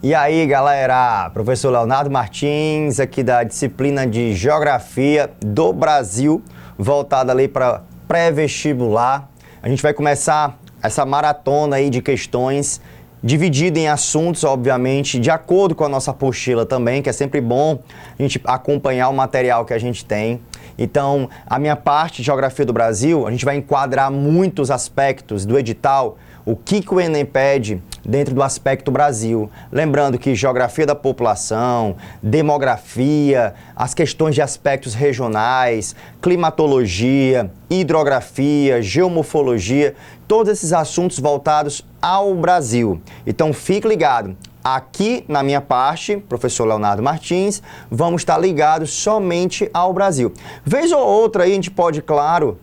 E aí, galera, professor Leonardo Martins, aqui da disciplina de Geografia do Brasil, voltada ali para pré-vestibular. A gente vai começar essa maratona aí de questões, dividida em assuntos, obviamente, de acordo com a nossa apostila também, que é sempre bom a gente acompanhar o material que a gente tem. Então, a minha parte de Geografia do Brasil, a gente vai enquadrar muitos aspectos do edital, o que o Enem pede dentro do aspecto Brasil. Lembrando que geografia da população, demografia, as questões de aspectos regionais, climatologia, hidrografia, geomorfologia, todos esses assuntos voltados ao Brasil. Então fique ligado. Aqui na minha parte, professor Leonardo Martins, vamos estar ligados somente ao Brasil. Vez ou outra aí a gente pode, claro,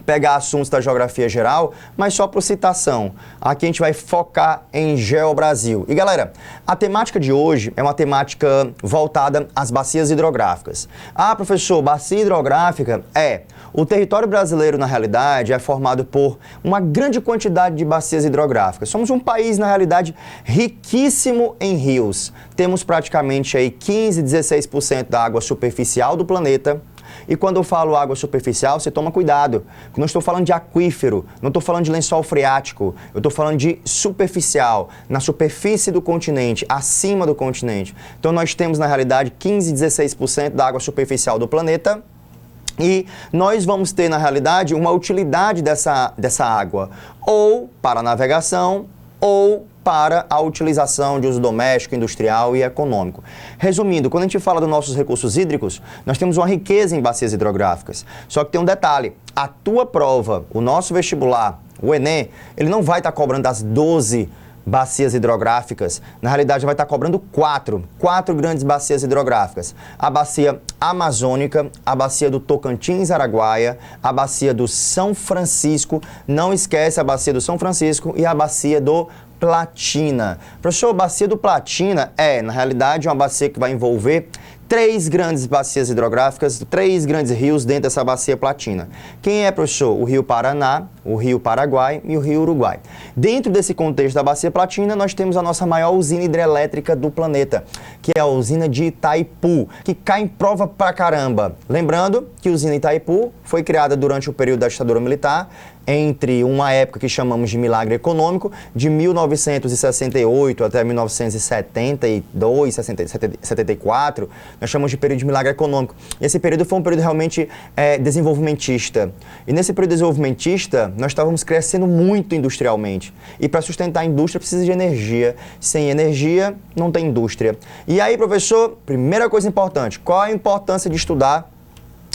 pegar assuntos da geografia geral, mas só por citação. Aqui a gente vai focar em Geobrasil. E galera, a temática de hoje é uma temática voltada às bacias hidrográficas. Ah, professor, bacia hidrográfica o território brasileiro, na realidade, é formado por uma grande quantidade de bacias hidrográficas. Somos um país, na realidade, riquíssimo em rios. Temos praticamente aí 15, 16% da água superficial do planeta. E quando eu falo água superficial, você toma cuidado. Não estou falando de aquífero, não estou falando de lençol freático, eu estou falando de superficial, na superfície do continente, acima do continente. Então nós temos, na realidade, 15, 16% da água superficial do planeta. E nós vamos ter, na realidade, uma utilidade dessa água, ou para navegação, ou para a utilização de uso doméstico, industrial e econômico. Resumindo, quando a gente fala dos nossos recursos hídricos, nós temos uma riqueza em bacias hidrográficas. Só que tem um detalhe, a tua prova, o nosso vestibular, o Enem, ele não vai estar cobrando as 12 bacias hidrográficas. Na realidade, vai estar cobrando quatro grandes bacias hidrográficas. A bacia amazônica, a bacia do Tocantins-Araguaia, a bacia do São Francisco, não esquece a bacia do São Francisco e a bacia do Platina. Professor, a bacia do Platina na realidade, uma bacia que vai envolver 3 grandes bacias hidrográficas, 3 grandes rios dentro dessa bacia platina. Quem é, professor? O Rio Paraná, o Rio Paraguai e o Rio Uruguai. Dentro desse contexto da bacia platina, nós temos a nossa maior usina hidrelétrica do planeta, que é a usina de Itaipu, que cai em prova pra caramba. Lembrando que a usina Itaipu foi criada durante o período da ditadura militar, entre uma época que chamamos de milagre econômico, de 1968 até 1972, 74, nós chamamos de período de milagre econômico. Esse período foi um período realmente desenvolvimentista. E nesse período desenvolvimentista, nós estávamos crescendo muito industrialmente. E para sustentar a indústria precisa de energia. Sem energia, não tem indústria. E aí, professor, primeira coisa importante, qual a importância de estudar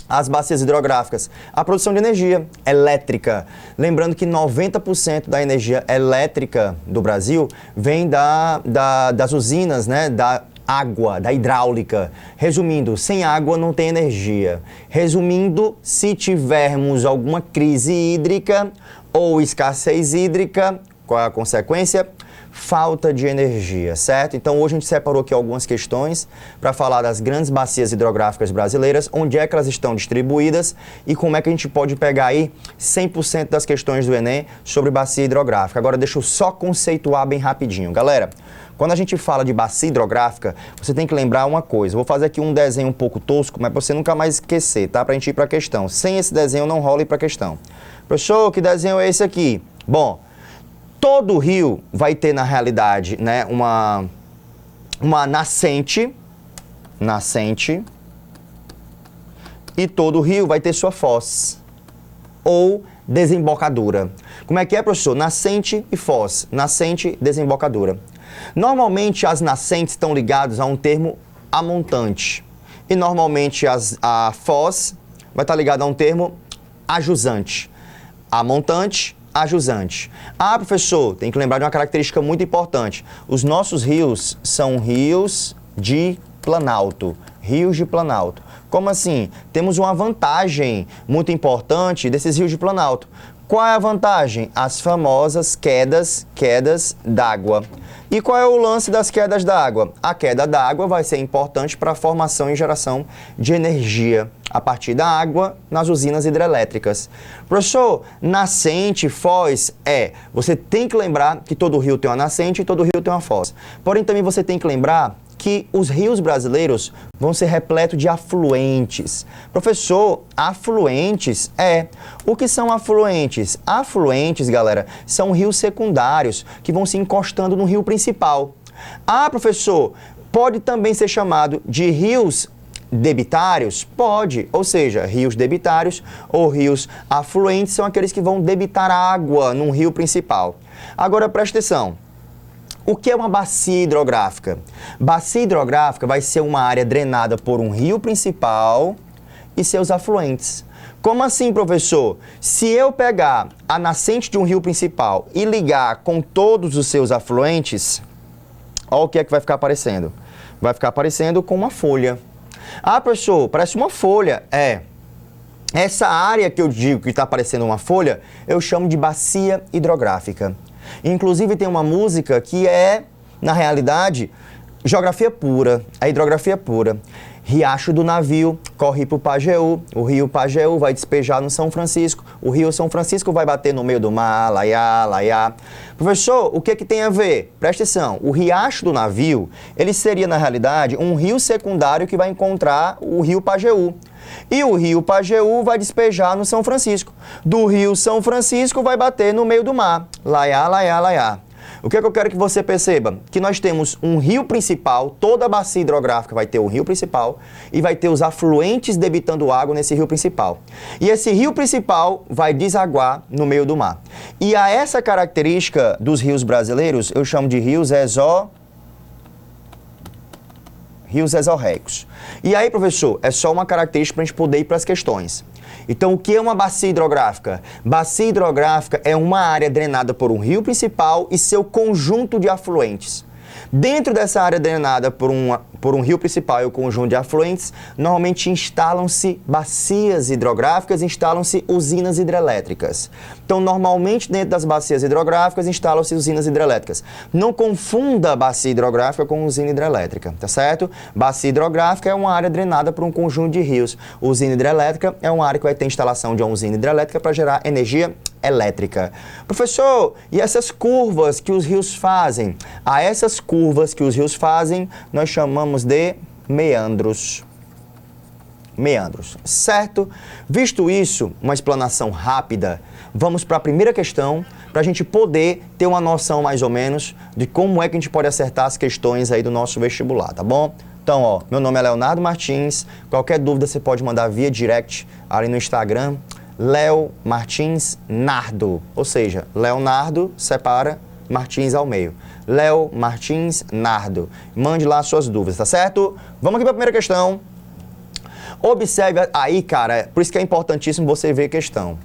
as bacias hidrográficas? A produção de energia elétrica. Lembrando que 90% da energia elétrica do Brasil vem das usinas, da água, da hidráulica. Resumindo, sem água não tem energia. Resumindo, se tivermos alguma crise hídrica ou escassez hídrica, qual é a consequência? Falta de energia, certo? Então hoje a gente separou aqui algumas questões para falar das grandes bacias hidrográficas brasileiras, onde é que elas estão distribuídas e como é que a gente pode pegar aí 100% das questões do Enem sobre bacia hidrográfica. Agora deixa eu só conceituar bem rapidinho. Galera, quando a gente fala de bacia hidrográfica, você tem que lembrar uma coisa. Eu vou fazer aqui um desenho um pouco tosco, mas para você nunca mais esquecer, tá? Para a gente ir para a questão. Sem esse desenho não rola ir para a questão. Professor, que desenho é esse aqui? Bom, todo rio vai ter, na realidade, uma nascente, e todo rio vai ter sua foz, ou desembocadura. Como é que é, professor? Nascente e foz, nascente e desembocadura. Normalmente, as nascentes estão ligadas a um termo amontante, e normalmente a foz vai estar ligada a um termo ajusante. Amontante, ajusante. Ah, professor, tem que lembrar de uma característica muito importante. Os nossos rios são rios de planalto. Rios de planalto. Como assim? Temos uma vantagem muito importante desses rios de planalto. Qual é a vantagem? As famosas quedas d'água. E qual é o lance das quedas d'água? A queda d'água vai ser importante para a formação e geração de energia a partir da água nas usinas hidrelétricas. Professor, nascente, foz, você tem que lembrar que todo rio tem uma nascente e todo rio tem uma foz. Porém, também você tem que lembrar que os rios brasileiros vão ser repletos de afluentes. Professor, afluentes? O que são afluentes? Afluentes, galera, são rios secundários que vão se encostando no rio principal. Ah, professor, pode também ser chamado de rios debitários? Pode, ou seja, rios debitários ou rios afluentes são aqueles que vão debitar água num rio principal. Agora, presta atenção. O que é uma bacia hidrográfica? Bacia hidrográfica vai ser uma área drenada por um rio principal e seus afluentes. Como assim, professor? Se eu pegar a nascente de um rio principal e ligar com todos os seus afluentes, olha o que é que vai ficar aparecendo. Vai ficar aparecendo com uma folha. Ah, professor, parece uma folha. Essa área que eu digo que está parecendo uma folha, eu chamo de bacia hidrográfica. Inclusive tem uma música que é, na realidade, geografia pura, a hidrografia pura. Riacho do Navio corre para o Pajeú, o rio Pajeú vai despejar no São Francisco, o rio São Francisco vai bater no meio do mar, laiá, laiá. Professor, o que tem a ver? Presta atenção, o Riacho do Navio, ele seria, na realidade, um rio secundário que vai encontrar o rio Pajeú. E o rio Pajeú vai despejar no São Francisco. Do rio São Francisco vai bater no meio do mar. Laiá, laiá, laiá. O que eu quero que você perceba? Que nós temos um rio principal, toda a bacia hidrográfica vai ter um rio principal e vai ter os afluentes debitando água nesse rio principal. E esse rio principal vai desaguar no meio do mar. E a essa característica dos rios brasileiros, eu chamo de rios exorreicos. E aí, professor, é só uma característica para a gente poder ir para as questões. Então, o que é uma bacia hidrográfica? Bacia hidrográfica é uma área drenada por um rio principal e seu conjunto de afluentes. Dentro dessa área drenada por um rio principal e o conjunto de afluentes, normalmente instalam-se bacias hidrográficas, instalam-se usinas hidrelétricas. Então, normalmente, dentro das bacias hidrográficas, instalam-se usinas hidrelétricas. Não confunda bacia hidrográfica com usina hidrelétrica, tá certo? Bacia hidrográfica é uma área drenada por um conjunto de rios. Usina hidrelétrica é uma área que vai ter instalação de uma usina hidrelétrica para gerar energia elétrica. Professor, e essas curvas que os rios fazem? A essas curvas que os rios fazem, nós chamamos de meandros. Meandros, certo? Visto isso, uma explanação rápida, vamos para a primeira questão, para a gente poder ter uma noção mais ou menos de como é que a gente pode acertar as questões aí do nosso vestibular, tá bom? Então, meu nome é Leonardo Martins, qualquer dúvida você pode mandar via direct ali no Instagram, Leo Martins Nardo, ou seja, Leonardo separa, Martins ao meio. Leo Martins Nardo. Mande lá suas dúvidas, tá certo? Vamos aqui para a primeira questão. Observe aí, cara, por isso que é importantíssimo você ver a questão.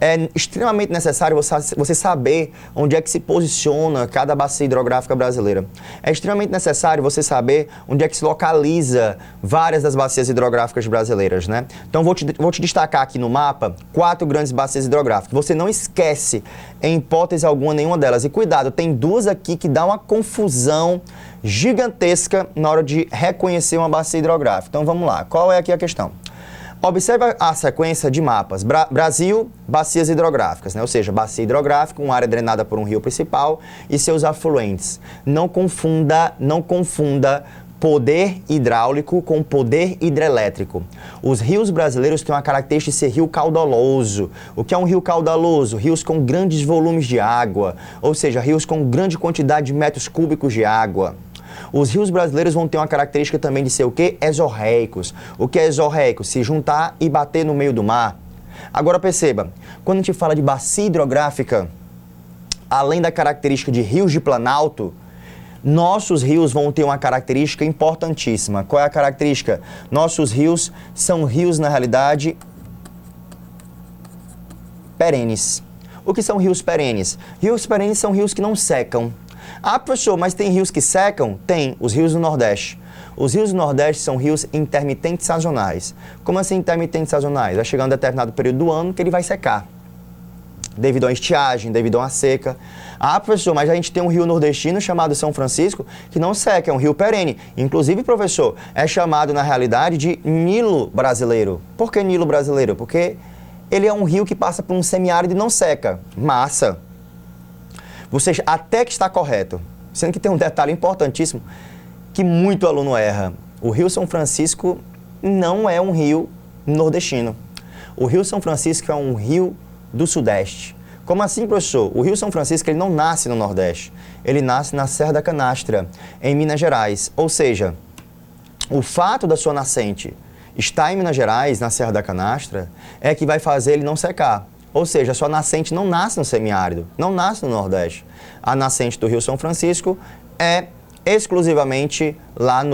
É extremamente necessário você saber onde é que se posiciona cada bacia hidrográfica brasileira. É extremamente necessário você saber onde é que se localiza várias das bacias hidrográficas brasileiras, né? Então, vou te destacar aqui no mapa 4 grandes bacias hidrográficas. Você não esquece, em hipótese alguma, nenhuma delas. E cuidado, tem 2 aqui que dá uma confusão gigantesca na hora de reconhecer uma bacia hidrográfica. Então, vamos lá. Qual é aqui a questão? Observe a sequência de mapas. Brasil, bacias hidrográficas, né? Ou seja, bacia hidrográfica, uma área drenada por um rio principal e seus afluentes. Não confunda poder hidráulico com poder hidrelétrico. Os rios brasileiros têm uma característica de ser rio caudaloso. O que é um rio caudaloso? Rios com grandes volumes de água, ou seja, rios com grande quantidade de metros cúbicos de água. Os rios brasileiros vão ter uma característica também de ser o quê? Exorreicos. O que é exorreico? Se juntar e bater no meio do mar. Agora perceba, quando a gente fala de bacia hidrográfica, além da característica de rios de planalto, nossos rios vão ter uma característica importantíssima. Qual é a característica? Nossos rios são rios, na realidade, perenes. O que são rios perenes? Rios perenes são rios que não secam. Ah, professor, mas tem rios que secam? Tem, os rios do Nordeste. Os rios do Nordeste são rios intermitentes sazonais. Como assim intermitentes sazonais? Vai chegar um determinado período do ano que ele vai secar. devido à estiagem, devido a uma seca. Ah, professor, mas a gente tem um rio nordestino chamado São Francisco, que não seca, é um rio perene. Inclusive, professor, é chamado na realidade de Nilo brasileiro. Por que Nilo brasileiro? Porque ele é um rio que passa por um semiárido e não seca. Massa! Você até que está correto. Sendo que tem um detalhe importantíssimo que muito aluno erra. O Rio São Francisco não é um rio nordestino. O Rio São Francisco é um rio do Sudeste. Como assim, professor? O Rio São Francisco ele não nasce no Nordeste. Ele nasce na Serra da Canastra, em Minas Gerais. Ou seja, o fato da sua nascente estar em Minas Gerais, na Serra da Canastra, é que vai fazer ele não secar. Ou seja, a sua nascente não nasce no semiárido, não nasce no Nordeste. A nascente do Rio São Francisco é exclusivamente lá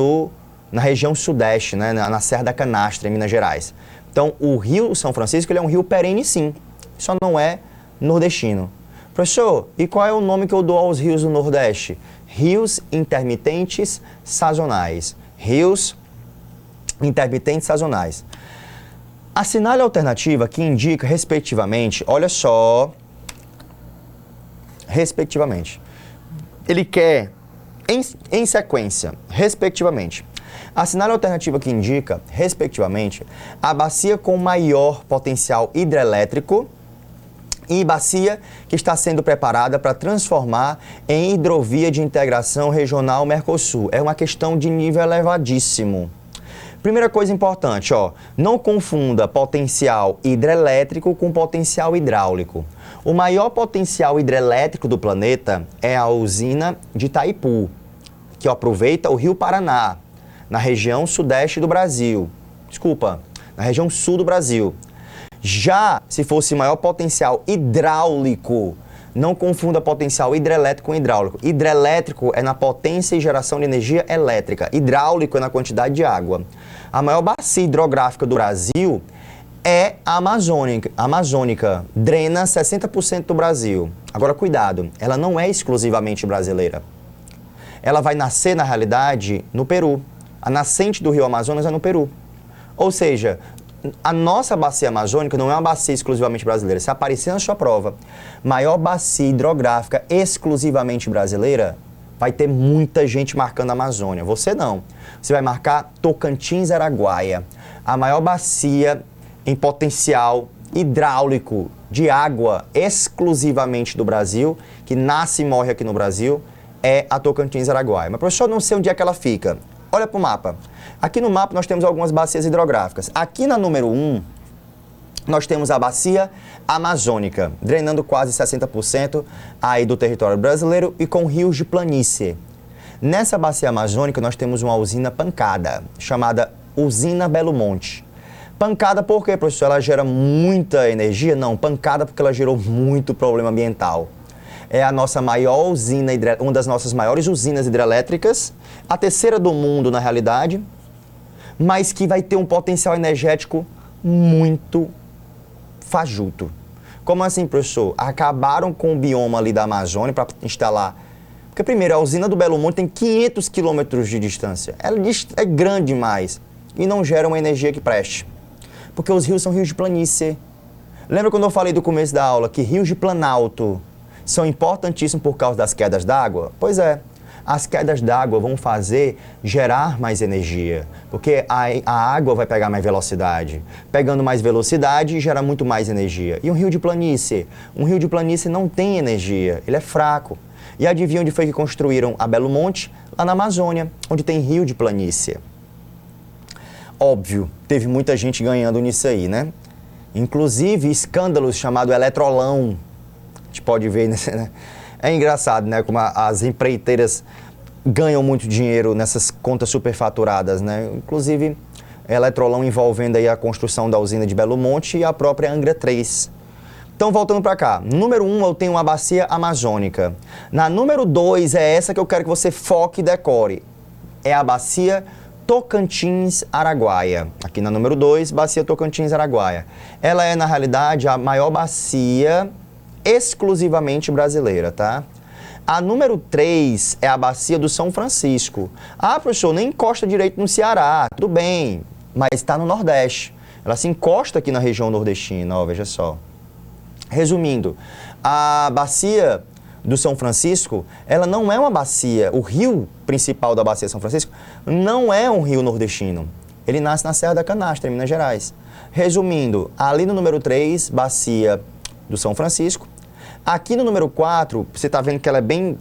na região Sudeste, né, na Serra da Canastra, em Minas Gerais. Então, o Rio São Francisco ele é um rio perene, sim, só não é nordestino. Professor, e qual é o nome que eu dou aos rios do Nordeste? Rios intermitentes sazonais. Rios intermitentes sazonais. Assinale a alternativa que indica, respectivamente, olha só, respectivamente. Ele quer, em sequência, respectivamente. Assinale a alternativa que indica, respectivamente, a bacia com maior potencial hidrelétrico e bacia que está sendo preparada para transformar em hidrovia de integração regional Mercosul. É uma questão de nível elevadíssimo. Primeira coisa importante, ó, não confunda potencial hidrelétrico com potencial hidráulico. O maior potencial hidrelétrico do planeta é a usina de Itaipu, que aproveita o Rio Paraná, na região sudeste do Brasil. Desculpa, na região sul do Brasil. Já se fosse maior potencial hidráulico, não confunda potencial hidrelétrico com hidráulico. Hidrelétrico é na potência e geração de energia elétrica. Hidráulico é na quantidade de água. A maior bacia hidrográfica do Brasil é a amazônica. Drena 60% do Brasil. Agora, cuidado, ela não é exclusivamente brasileira. Ela vai nascer, na realidade, no Peru. A nascente do rio Amazonas é no Peru. Ou seja, a nossa bacia amazônica não é uma bacia exclusivamente brasileira. Se aparecer na sua prova, maior bacia hidrográfica exclusivamente brasileira, vai ter muita gente marcando a Amazônia. Você não. Você vai marcar Tocantins-Araguaia, a maior bacia em potencial hidráulico de água exclusivamente do Brasil, que nasce e morre aqui no Brasil, é a Tocantins-Araguaia. Mas, professor, não sei onde é que ela fica. Olha para o mapa. Aqui no mapa nós temos algumas bacias hidrográficas. Aqui na número 1, nós temos a bacia amazônica, drenando quase 60% aí do território brasileiro e com rios de planície. Nessa bacia amazônica nós temos uma usina pancada, chamada Usina Belo Monte. Pancada por quê, professor? Ela gera muita energia? Não, pancada porque ela gerou muito problema ambiental. É a nossa maior usina, uma das nossas maiores usinas hidrelétricas, a terceira do mundo na realidade, mas que vai ter um potencial energético muito fajuto. Como assim, professor? Acabaram com o bioma ali da Amazônia para instalar. Porque, primeiro, a usina do Belo Monte tem 500 quilômetros de distância. Ela é grande demais e não gera uma energia que preste. Porque os rios são rios de planície. Lembra quando eu falei do começo da aula que rios de planalto são importantíssimos por causa das quedas d'água? Pois é. As quedas d'água vão fazer gerar mais energia, porque a água vai pegar mais velocidade. Pegando mais velocidade, gera muito mais energia. E um rio de planície? Um rio de planície não tem energia, ele é fraco. E adivinha onde foi que construíram a Belo Monte? Lá na Amazônia, onde tem rio de planície. Óbvio, teve muita gente ganhando nisso aí, né? Inclusive escândalos chamado Eletrolão. A gente pode ver, né? É engraçado, né? Como as empreiteiras ganham muito dinheiro nessas contas superfaturadas, né? Inclusive, Eletrolão envolvendo aí a construção da usina de Belo Monte e a própria Angra 3. Então, voltando para cá. Número 1, eu tenho uma bacia amazônica. Na número 2, é essa que eu quero que você foque e decore. É a bacia Tocantins-Araguaia. Aqui na número 2, bacia Tocantins-Araguaia. Ela é, na realidade, a maior bacia exclusivamente brasileira, tá? A número 3 é a bacia do São Francisco. Ah, professor, nem encosta direito no Ceará. Tudo bem, mas está no Nordeste. Ela se encosta aqui na região nordestina, ó, veja só. Resumindo, a bacia do São Francisco, ela não é uma bacia, o rio principal da bacia São Francisco não é um rio nordestino. Ele nasce na Serra da Canastra, em Minas Gerais. Resumindo, ali no número 3, bacia do São Francisco. Aqui no número 4, você está vendo que ela é bem,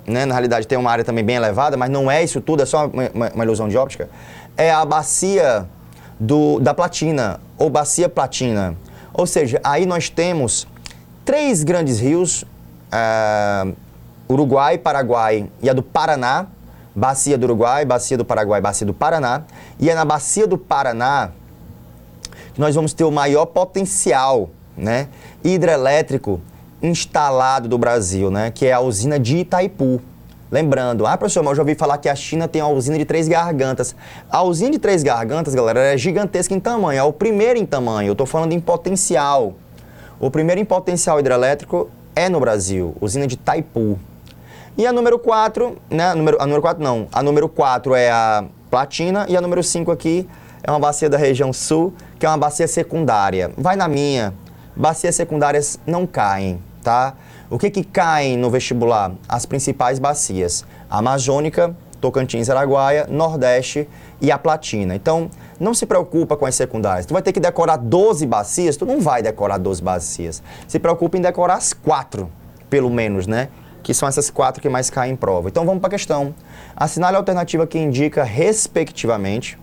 né, na realidade tem uma área também bem elevada, mas não é isso tudo, é só uma ilusão de óptica. É a bacia da Platina, ou bacia Platina. Ou seja, aí nós temos 3 grandes rios, Uruguai, Paraguai e a do Paraná, bacia do Uruguai, bacia do Paraguai, bacia do Paraná, e é na bacia do Paraná que nós vamos ter o maior potencial, né, hidrelétrico instalado do Brasil, né, que é a usina de Itaipu. Lembrando, professor, mas eu já ouvi falar que a China tem uma usina de 3 Gargantas. A usina de 3 Gargantas, galera, é gigantesca em tamanho, é o primeiro em tamanho, eu estou falando em potencial. O primeiro em potencial hidrelétrico é no Brasil, usina de Itaipu. E a número 4, né, a número 4 é a Platina e a número 5 aqui é uma bacia da região sul, que é uma bacia secundária. Vai na minha, bacias secundárias não caem, tá? O que caem no vestibular? As principais bacias, a Amazônica, Tocantins, Araguaia, Nordeste e a Platina. Então, não se preocupa com as secundárias. Tu vai ter que decorar 12 bacias, tu não vai decorar 12 bacias. Se preocupa em decorar as 4, pelo menos, né? Que são essas 4 que mais caem em prova. Então, vamos para a questão. Assinale a alternativa que indica, respectivamente,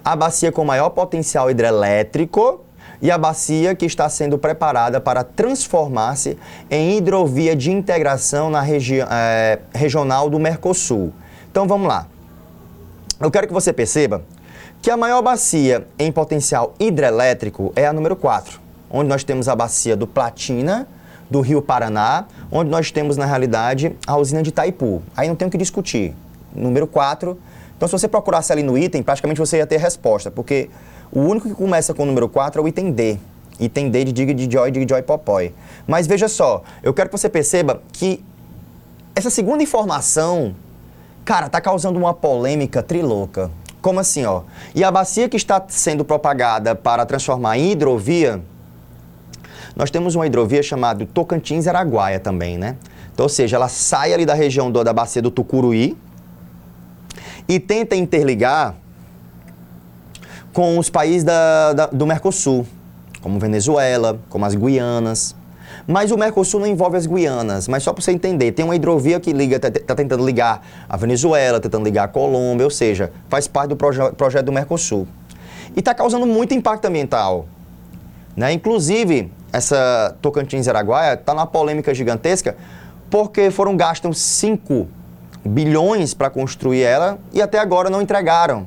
a bacia com maior potencial hidrelétrico e a bacia que está sendo preparada para transformar-se em hidrovia de integração na regional do Mercosul. Então, vamos lá. Eu quero que você perceba que a maior bacia em potencial hidrelétrico é a número 4, onde nós temos a bacia do Platina, do Rio Paraná, onde nós temos, na realidade, a usina de Itaipu. Aí não tem o que discutir. Número 4. Então, se você procurasse ali no item, praticamente você ia ter a resposta, porque o único que começa com o número 4 é o item D. Item D de Dig de Joy Popói. Mas veja só, eu quero que você perceba que essa segunda informação, cara, tá causando uma polêmica trilouca. Como assim, ó? E a bacia que está sendo propagada para transformar em hidrovia, nós temos uma hidrovia chamada Tocantins-Araguaia também, né? Então, ou seja, ela sai ali da região da bacia do Tucuruí e tenta interligar com os países do Mercosul, como Venezuela, como as Guianas. Mas o Mercosul não envolve as Guianas, mas só para você entender, tem uma hidrovia que tá tentando ligar a Venezuela, tentando ligar a Colômbia, ou seja, faz parte do projeto do Mercosul. E está causando muito impacto ambiental, né? Inclusive, essa Tocantins-Araguaia está numa polêmica gigantesca porque foram gastos 5 bilhões para construir ela e até agora não entregaram.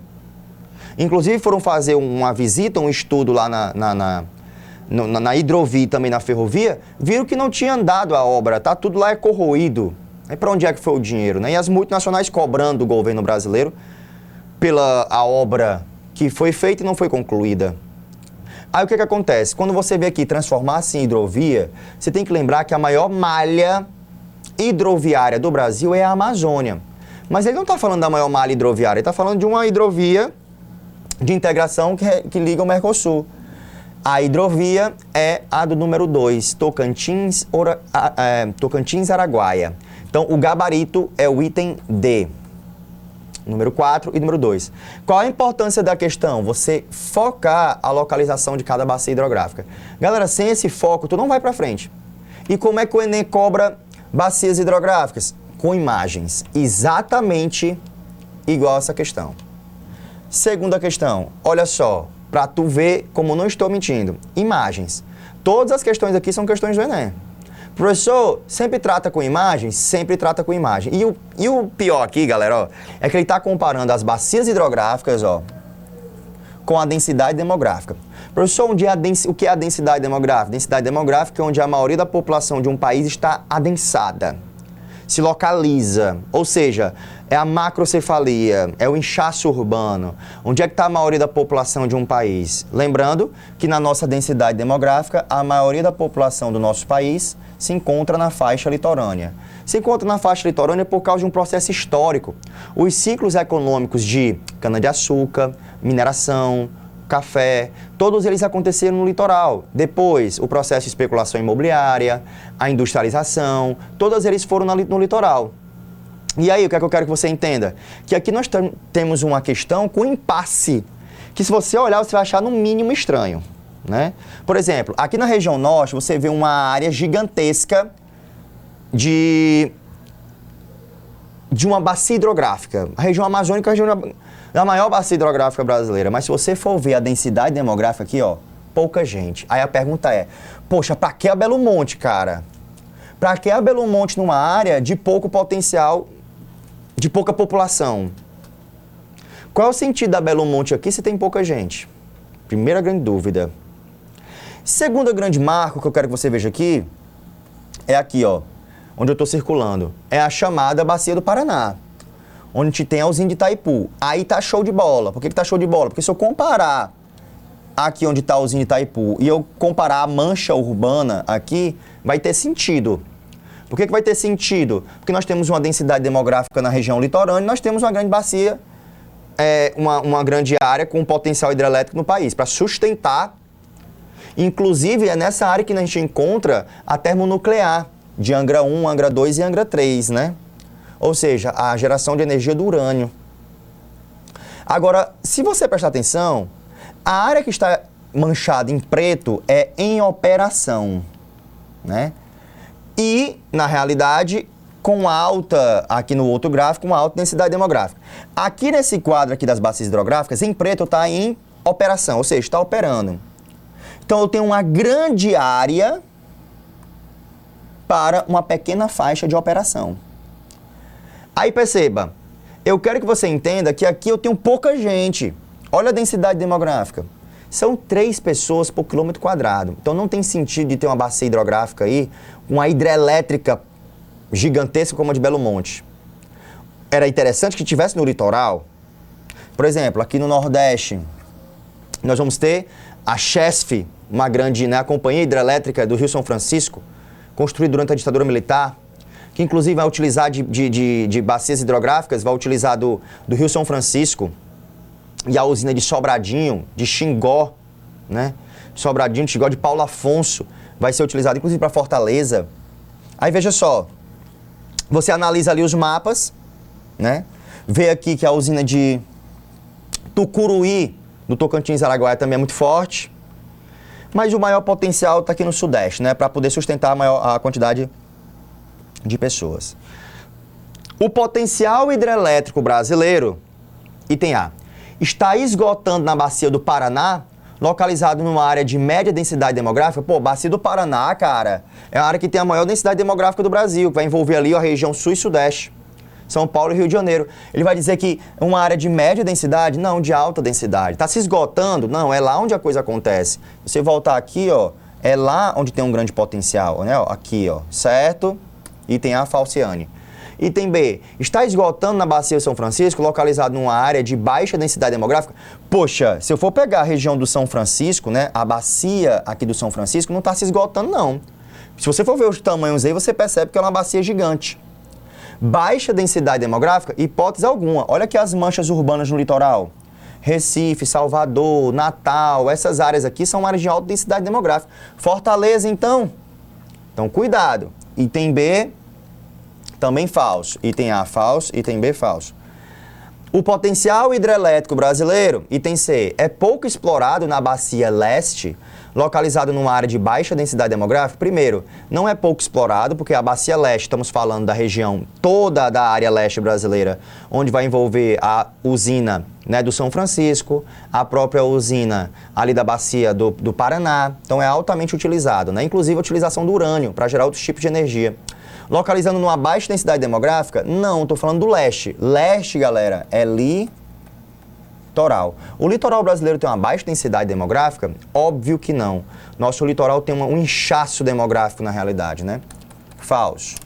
Inclusive foram fazer uma visita, um estudo lá na hidrovia e também na ferrovia, viram que não tinha andado a obra, tá? Tudo lá é corroído. Aí para onde é que foi o dinheiro, né? E as multinacionais cobrando do governo brasileiro pela a obra que foi feita e não foi concluída. Aí o que acontece? Quando você vê aqui transformar-se em hidrovia, você tem que lembrar que a maior malha hidroviária do Brasil é a Amazônia. Mas ele não está falando da maior malha hidroviária, ele está falando de uma hidrovia de integração que liga o Mercosul. A hidrovia é a do número 2, Tocantins-Araguaia. Então, o gabarito é o item D. Número 4 e número 2. Qual a importância da questão? Você focar a localização de cada bacia hidrográfica. Galera, sem esse foco, tu não vai para frente. E como é que o Enem cobra bacias hidrográficas? Com imagens. Exatamente igual a essa questão. Segunda questão. Olha só, para tu ver como não estou mentindo. Imagens. Todas as questões aqui são questões do Enem. Professor, sempre trata com imagem? Sempre trata com imagem. E o pior aqui, galera, ó, é que ele está comparando as bacias hidrográficas, ó, com a densidade demográfica. Professor, o que é a densidade demográfica? Densidade demográfica é onde a maioria da população de um país está adensada, se localiza, ou seja, é a macrocefalia, é o inchaço urbano. Onde é que está a maioria da população de um país? Lembrando que na nossa densidade demográfica, a maioria da população do nosso país se encontra na faixa litorânea. Se encontra na faixa litorânea por causa de um processo histórico. Os ciclos econômicos de cana-de-açúcar, mineração, café, todos eles aconteceram no litoral. Depois, o processo de especulação imobiliária, a industrialização, todos eles foram no litoral. E aí, o que é que eu quero que você entenda? Que aqui nós temos uma questão com impasse, que se você olhar, você vai achar no mínimo estranho, né? Por exemplo, aqui na região norte, você vê uma área gigantesca de uma bacia hidrográfica. A região amazônica é a região da maior bacia hidrográfica brasileira. Mas se você for ver a densidade demográfica aqui, ó, pouca gente. Aí a pergunta é, poxa, pra que a Belo Monte, cara? Pra que a Belo Monte numa área de pouco potencial, de pouca população? Qual é o sentido da Belo Monte aqui se tem pouca gente? Primeira grande dúvida. Segunda grande marco que eu quero que você veja aqui, é aqui, ó, onde eu estou circulando. É a chamada Bacia do Paraná, onde tem a usina de Itaipu. Aí tá show de bola. Por que tá show de bola? Porque se eu comparar aqui onde está a usina de Itaipu e eu comparar a mancha urbana aqui, vai ter sentido. Por que vai ter sentido? Porque nós temos uma densidade demográfica na região litorânea e nós temos uma grande bacia, uma grande área com potencial hidrelétrico no país, para sustentar. Inclusive, é nessa área que a gente encontra a termonuclear de Angra 1, Angra 2 e Angra 3, né? Ou seja, a geração de energia do urânio. Agora, se você prestar atenção, a área que está manchada em preto é em operação, né? E, na realidade, com alta, aqui no outro gráfico, uma alta densidade demográfica. Aqui nesse quadro aqui das bacias hidrográficas, em preto está em operação, ou seja, está operando. Então, eu tenho uma grande área para uma pequena faixa de operação. Aí perceba, eu quero que você entenda que aqui eu tenho pouca gente. Olha a densidade demográfica. São 3 pessoas por quilômetro quadrado. Então não tem sentido de ter uma bacia hidrográfica aí, uma hidrelétrica gigantesca como a de Belo Monte. Era interessante que tivesse no litoral. Por exemplo, aqui no Nordeste, nós vamos ter a CHESF, uma grande, né, a Companhia Hidrelétrica do Rio São Francisco, construída durante a ditadura militar, que inclusive vai utilizar de bacias hidrográficas, vai utilizar do Rio São Francisco e a usina de Sobradinho, de Xingó, né? Sobradinho, de Xingó, de Paulo Afonso, vai ser utilizado inclusive para Fortaleza. Aí veja só, você analisa ali os mapas, né? Vê aqui que a usina de Tucuruí, do Tocantins e Araguaia, também é muito forte. Mas o maior potencial está aqui no Sudeste, né? Para poder sustentar a quantidade de pessoas. O potencial hidrelétrico brasileiro, item A, está esgotando na bacia do Paraná, localizado numa área de média densidade demográfica. Pô, bacia do Paraná, cara, é a área que tem a maior densidade demográfica do Brasil, que vai envolver ali a região sul e sudeste, São Paulo e Rio de Janeiro. Ele vai dizer que uma área de média densidade? Não, de alta densidade. Está se esgotando? Não, é lá onde a coisa acontece. Você voltar aqui, ó, é lá onde tem um grande potencial, né? Ó, aqui, ó, certo? Item A, Falciane. Item B, está esgotando na bacia de São Francisco, localizado numa área de baixa densidade demográfica? Poxa, se eu for pegar a região do São Francisco, né, a bacia aqui do São Francisco não está se esgotando, não. Se você for ver os tamanhos aí, você percebe que é uma bacia gigante. Baixa densidade demográfica? Hipótese alguma. Olha aqui as manchas urbanas no litoral. Recife, Salvador, Natal, essas áreas aqui são áreas de alta densidade demográfica. Fortaleza, então? Então, cuidado. Item B, também falso. Item A, falso. Item B, falso. O potencial hidrelétrico brasileiro, item C, é pouco explorado na bacia leste, localizado numa área de baixa densidade demográfica. Primeiro, não é pouco explorado, porque a bacia leste, estamos falando da região toda da área leste brasileira, onde vai envolver a usina, né, do São Francisco, a própria usina ali da bacia do Paraná. Então é altamente utilizado, né? Inclusive a utilização do urânio para gerar outros tipos de energia. Localizando numa baixa densidade demográfica? Não, estou falando do leste. Leste, galera, é litoral. O litoral brasileiro tem uma baixa densidade demográfica? Óbvio que não. Nosso litoral tem um inchaço demográfico na realidade, né? Falso.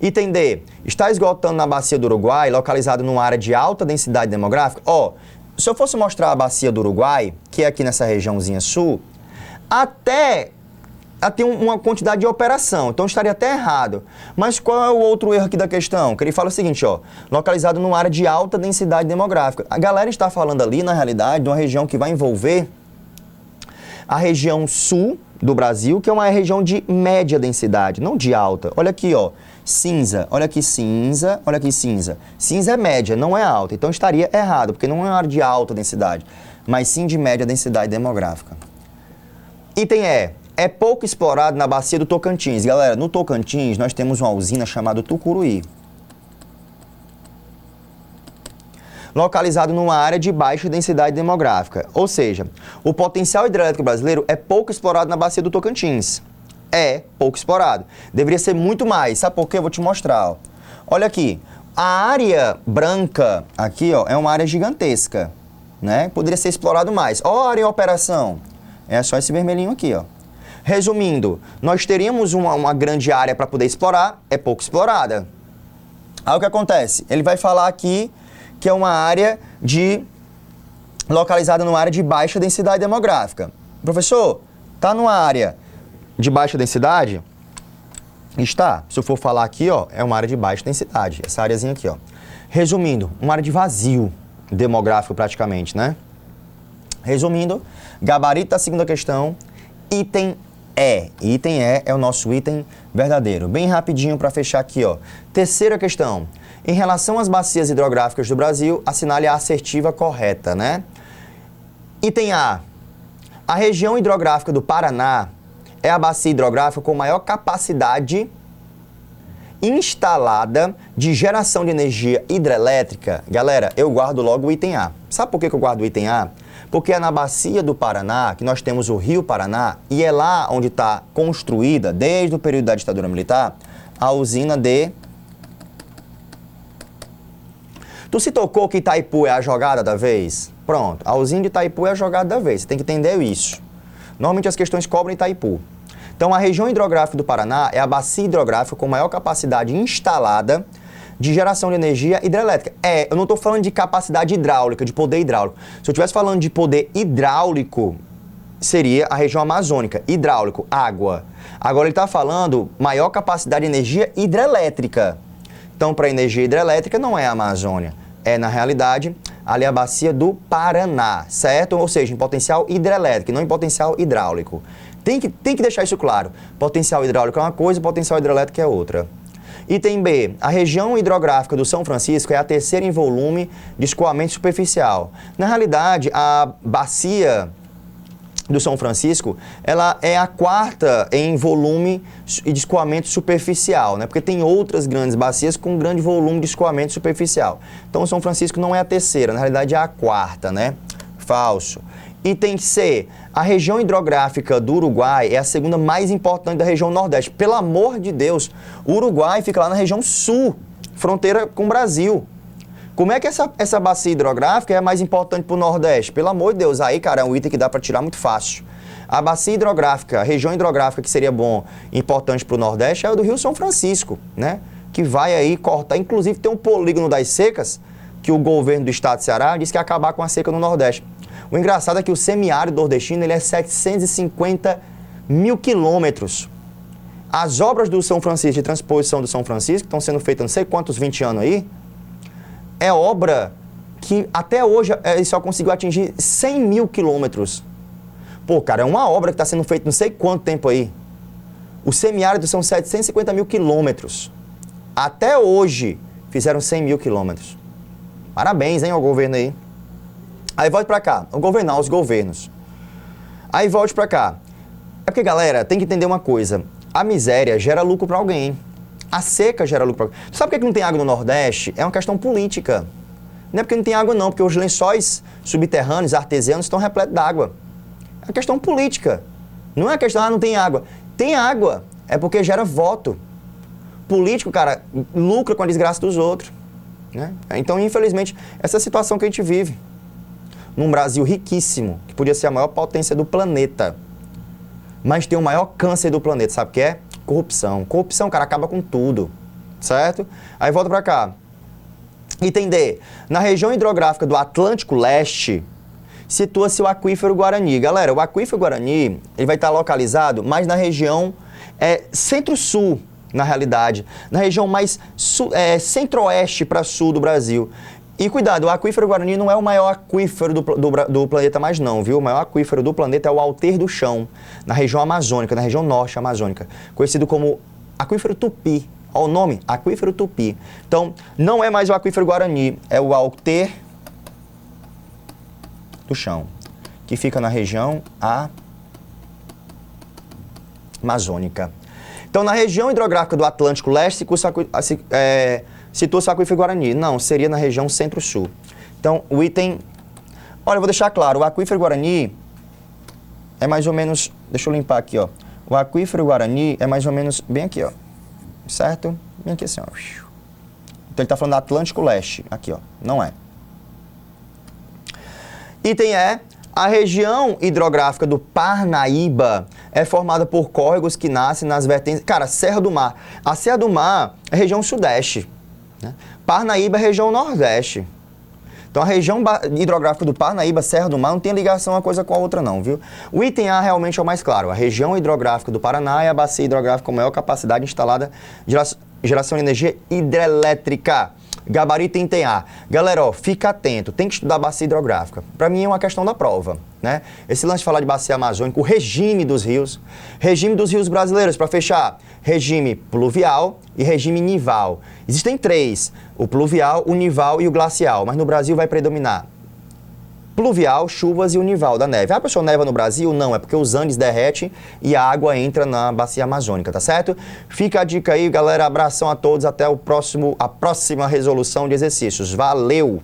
Item D. Está esgotando na bacia do Uruguai, localizado numa área de alta densidade demográfica? Ó, se eu fosse mostrar a bacia do Uruguai, que é aqui nessa regiãozinha sul, até ela tem uma quantidade de operação, então estaria até errado. Mas qual é o outro erro aqui da questão? Que ele fala o seguinte, ó, localizado numa área de alta densidade demográfica. A galera está falando ali, na realidade, de uma região que vai envolver a região sul do Brasil, que é uma região de média densidade, não de alta. Olha aqui, ó, cinza, olha aqui cinza, olha aqui cinza. Cinza é média, não é alta, então estaria errado, porque não é uma área de alta densidade, mas sim de média densidade demográfica. Item é pouco explorado na bacia do Tocantins. Galera, no Tocantins nós temos uma usina chamada Tucuruí, localizado numa área de baixa densidade demográfica. Ou seja, o potencial hidrelétrico brasileiro é pouco explorado na bacia do Tocantins. É pouco explorado. Deveria ser muito mais. Sabe por quê? Eu vou te mostrar. Ó. Olha aqui. A área branca aqui, ó, é uma área gigantesca, né? Poderia ser explorado mais. Ó, a área em operação. É só esse vermelhinho aqui, ó. Resumindo, nós teríamos uma grande área para poder explorar, é pouco explorada. Aí o que acontece? Ele vai falar aqui que é uma área localizada numa área de baixa densidade demográfica. Professor, está numa área de baixa densidade? Está. Se eu for falar aqui, ó, é uma área de baixa densidade, essa areazinha aqui, ó. Resumindo, uma área de vazio demográfico praticamente, né? Resumindo, gabarito da segunda questão, item E. Item E é o nosso item verdadeiro. Bem rapidinho para fechar aqui, ó. Terceira questão. Em relação às bacias hidrográficas do Brasil, assinale a assertiva correta, né? Item A. A região hidrográfica do Paraná é a bacia hidrográfica com maior capacidade instalada de geração de energia hidrelétrica. Galera, eu guardo logo o item A. Sabe por que eu guardo o item A? Porque é na bacia do Paraná que nós temos o Rio Paraná e é lá onde está construída, desde o período da ditadura militar, a usina de... Tu se tocou que Itaipu é a jogada da vez? Pronto, a usina de Itaipu é a jogada da vez, você tem que entender isso. Normalmente as questões cobrem Itaipu. Então a região hidrográfica do Paraná é a bacia hidrográfica com maior capacidade instalada de geração de energia hidrelétrica. Eu não estou falando de capacidade hidráulica, de poder hidráulico. Se eu estivesse falando de poder hidráulico, seria a região amazônica. Hidráulico, água. Agora ele está falando maior capacidade de energia hidrelétrica. Então, para energia hidrelétrica não é a Amazônia. É, na realidade, ali a bacia do Paraná, certo? Ou seja, em potencial hidrelétrico, não em potencial hidráulico. Tem que deixar isso claro. Potencial hidráulico é uma coisa, potencial hidrelétrico é outra. Item B. A região hidrográfica do São Francisco é a terceira em volume de escoamento superficial. Na realidade, a bacia do São Francisco, ela é a quarta em volume de escoamento superficial, né? Porque tem outras grandes bacias com grande volume de escoamento superficial. Então, o São Francisco não é a terceira, na realidade é a quarta, né? Falso. Item C. A região hidrográfica do Uruguai é a segunda mais importante da região Nordeste. Pelo amor de Deus, o Uruguai fica lá na região Sul, fronteira com o Brasil. Como é que essa bacia hidrográfica é a mais importante para o Nordeste? Pelo amor de Deus, aí, cara, é um item que dá para tirar muito fácil. A bacia hidrográfica, a região hidrográfica que seria bom, importante para o Nordeste, é a do Rio São Francisco, né? Que vai aí cortar, inclusive tem um polígono das secas, que o governo do estado de Ceará disse que ia acabar com a seca no Nordeste. O engraçado é que o semiárido nordestino ele é 750 mil quilômetros. As obras do São Francisco, de transposição do São Francisco, que estão sendo feitas não sei quantos 20 anos aí, é obra que até hoje ele só conseguiu atingir 100 mil quilômetros. Pô, cara, é uma obra que está sendo feita não sei quanto tempo aí. O semiárido são 750 mil quilômetros. Até hoje fizeram 100 mil quilômetros. Parabéns, hein, ao governo aí. Aí volte pra cá, o governar os governos. Aí volte pra cá. É porque, galera, tem que entender uma coisa. A miséria gera lucro pra alguém. A seca gera lucro pra alguém. Tu sabe por que não tem água no Nordeste? É uma questão política. Não é porque não tem água não, porque os lençóis subterrâneos, artesianos, estão repletos d'água. É uma questão política. Não é uma questão, não tem água. Tem água. É porque gera voto. Político, cara, lucra com a desgraça dos outros. Né? Então, infelizmente, essa é a situação que a gente vive. Num Brasil riquíssimo, que podia ser a maior potência do planeta, mas tem o maior câncer do planeta, sabe o que é? Corrupção. Corrupção, cara, acaba com tudo, certo? Aí volta pra cá. Item D. Na região hidrográfica do Atlântico Leste, situa-se o aquífero Guarani. Galera, o aquífero Guarani, ele vai estar localizado mais na região centro-sul, na realidade, na região mais centro-oeste para sul do Brasil. E cuidado, o aquífero Guarani não é o maior aquífero do planeta mais não, viu? O maior aquífero do planeta é o Alter do Chão, na região amazônica, na região norte amazônica, conhecido como aquífero Tupi. Olha o nome, aquífero Tupi. Então, não é mais o aquífero Guarani, é o Alter do Chão, que fica na região amazônica. Então, na região hidrográfica do Atlântico Leste, situa-se o aquífero Guarani. Não, seria na região centro-sul. Então, o item... Olha, eu vou deixar claro, o aquífero Guarani é mais ou menos... Deixa eu limpar aqui, ó. O aquífero Guarani é mais ou menos bem aqui, ó. Certo? Bem aqui assim, ó. Então, ele está falando do Atlântico Leste. Aqui, ó. Não é. Item a região hidrográfica do Parnaíba é formada por córregos que nascem nas vertentes... Cara, Serra do Mar. A Serra do Mar é região sudeste, né? Parnaíba é região nordeste. Então, a região hidrográfica do Parnaíba, Serra do Mar, não tem ligação uma coisa com a outra não, viu? O item A realmente é o mais claro. A região hidrográfica do Paraná é a bacia hidrográfica com maior capacidade instalada de geração de energia hidrelétrica. Gabarito item A. Galera, ó, fica atento, tem que estudar bacia hidrográfica. Para mim é uma questão da prova, né? Esse lance de falar de bacia amazônica, o regime dos rios brasileiros, para fechar, regime pluvial e regime nival. Existem três, o pluvial, o nival e o glacial, mas no Brasil vai predominar pluvial, chuvas e o nival da neve. Ah, pessoal, neva no Brasil? Não, é porque os Andes derretem e a água entra na bacia amazônica, tá certo? Fica a dica aí, galera. Abração a todos. Até a próxima resolução de exercícios. Valeu!